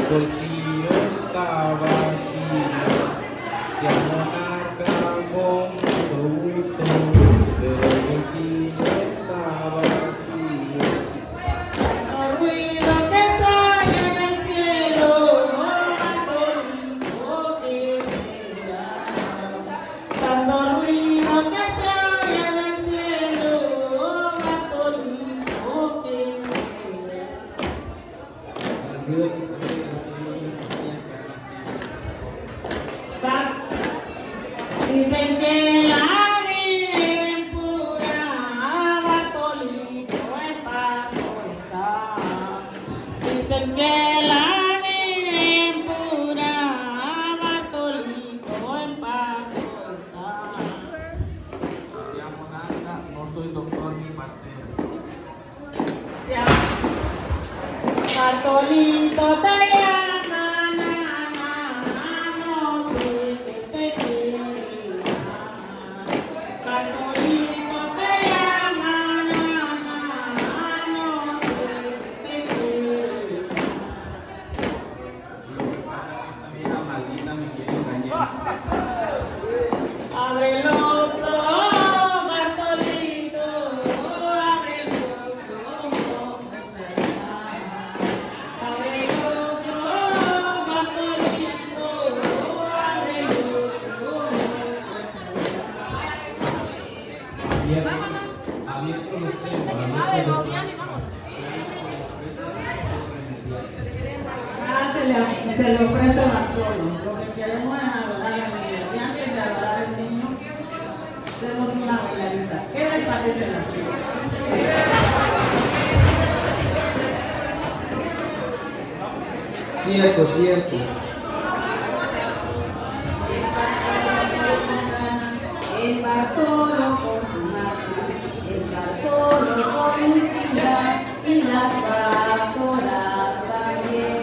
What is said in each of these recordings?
bolsillo está vacío, y al monarca con mucho gusto, pero el bolsillo está vacío. Tanto ruido que soy en el cielo, tanto que sea. Tanto ruido que soy en el cielo, tanto que El ruido que se ve en el cielo dicen que la Virgen pura, Bartolito en Paco está. Dicen que la Virgen pura, Bartolito en Paco está. María Monarca, no soy doctor ni partero. Ya. Bartolito te llama, no sé qué te quiere. Bartolito te llama, no sé qué te quiere. Lo que pasa es que esta vieja maldita me quiere engañar. Abre los ojos, Bartolito, abre los ojos, abre los ojos, Bartolito, abre los ojos. Abierto los tengo, abierto los tengo. Se le ofrece a todos. Lo que queremos es adorar al niño. Y antes de adorar al niño, hacemos una bailarita. ¿Qué les parece la chica? Cierto, cierto. El Bartolo con su mate, el Bartolo con música y la pastora también.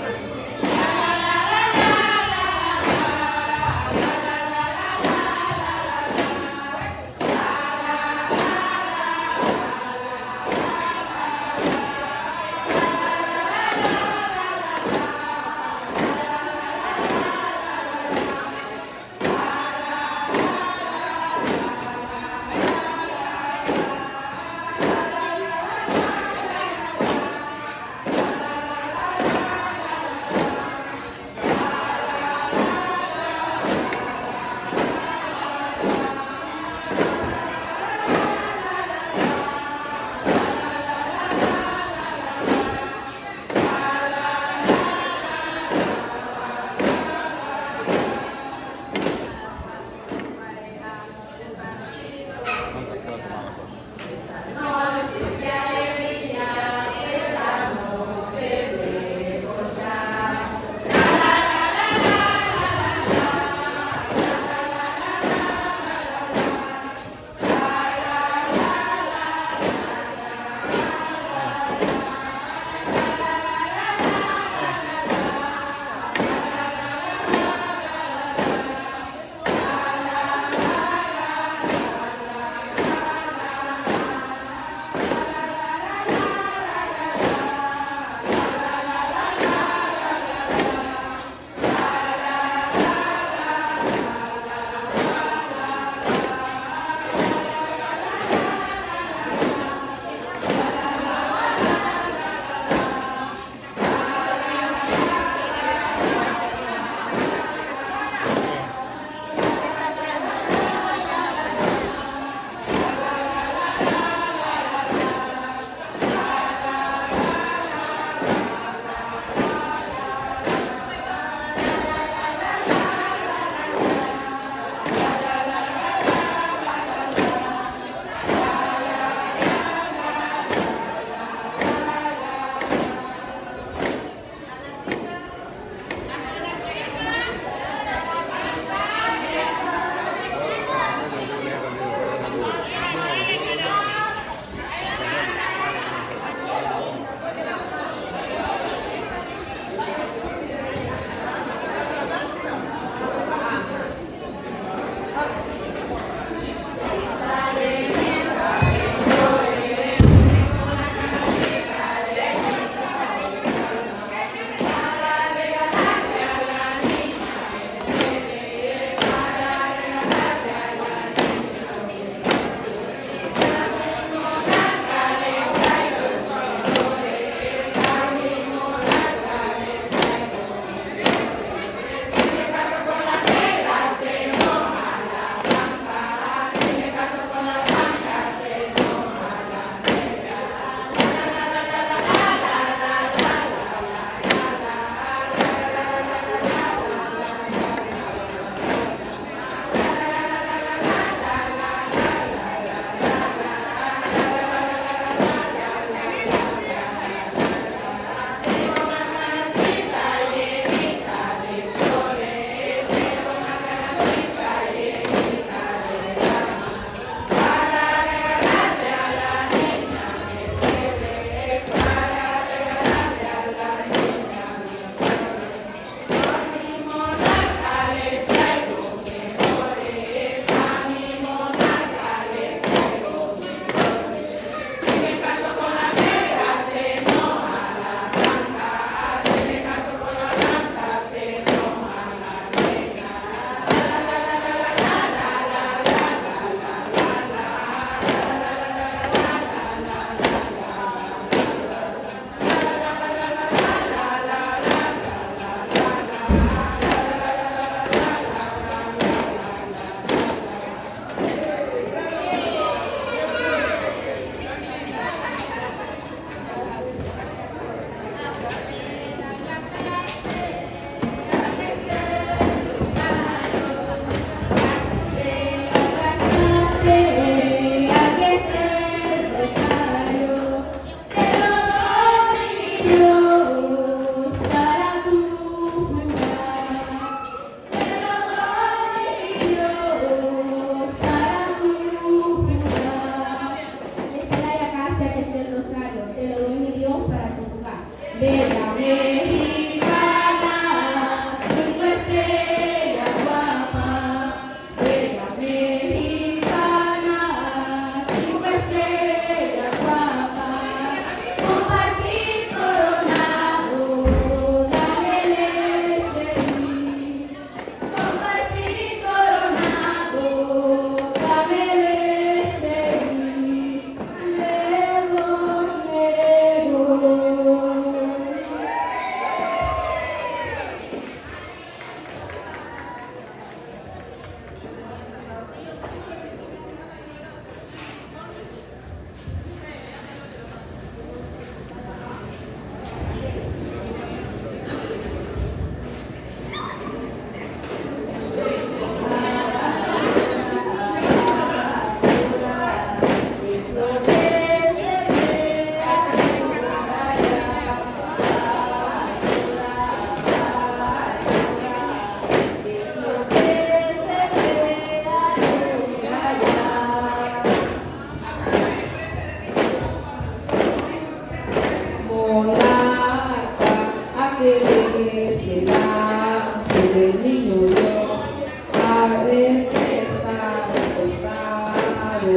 el ángel del niño Dios, saber que está acostado.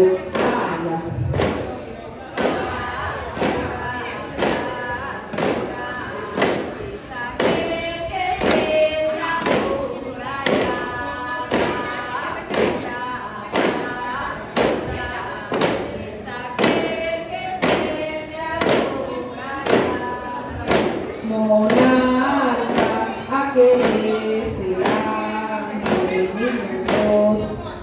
Monarca, aquel es el ángel del niño Dios,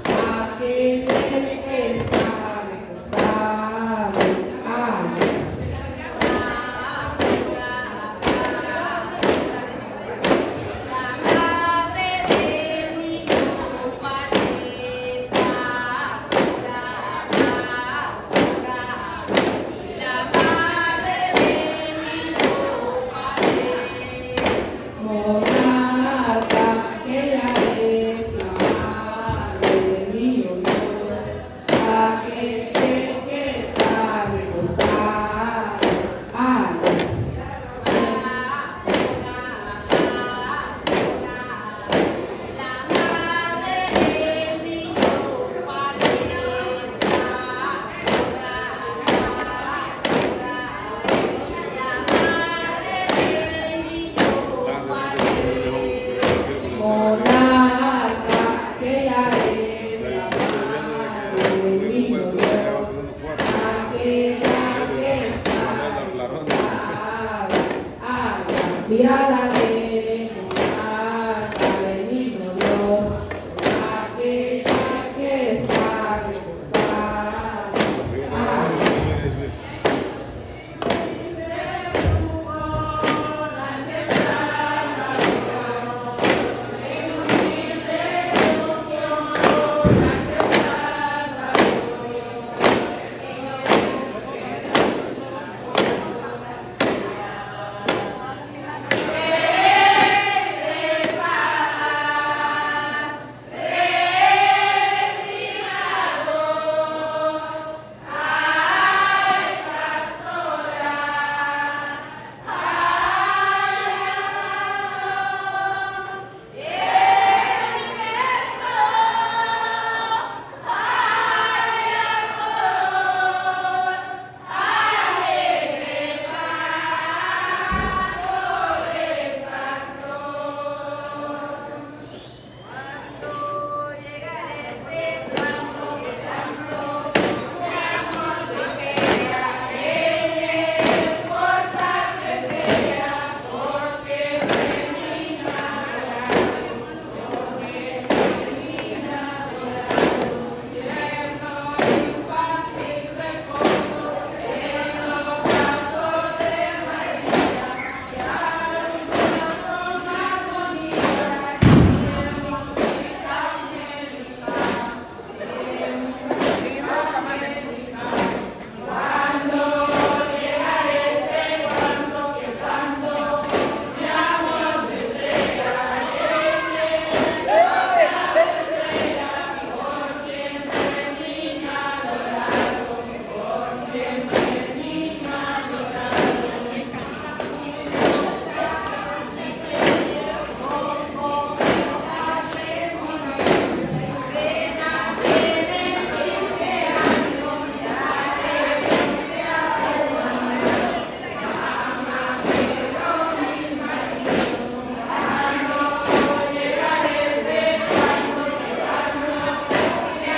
aquel que está recostado. Amén. Monarca,